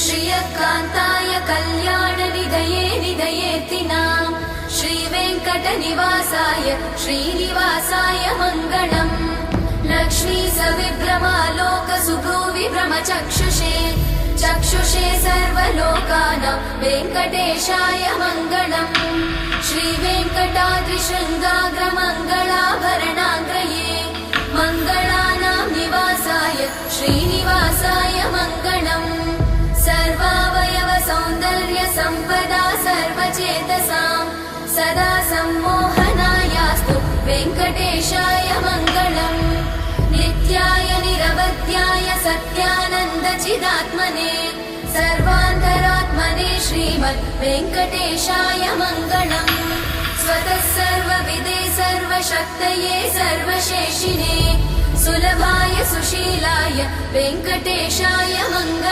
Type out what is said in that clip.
श्रियकान्ताय कल्याणनिधये निधयेतिनाम् श्रीवेङ्कटनिवासाय श्रीनिवासाय मङ्गलम् लक्ष्मी सविभ्रमालोकसुभ्रूविभ्रमचक्षुषे चक्षुषे सर्वलोकानां वेङ्कटेशाय मङ्गलम् श्रीवेङ्कटाद्रिशृङ्गाग्रमङ्गलाभरणाग्रये मङ्गलानां निवासाय श्रीनिवासाय मङ्गलम् सर्वावयव सौन्दर्य सम्पदा सर्वचेतसां सदा सम्मोहनायास्तु वेङ्कटेशाय मङ्गलम् नित्याय निरवध्याय सत्यानन्दचिदात्मने सर्वान्तरात्मने श्रीमद् वेङ्कटेशाय मङ्गलम् स्वतः सर्वविदे सर्वशक्तये सर्वशेषिणे सुलभाय सुशीलाय वेङ्कटेशाय मङ्गलम्।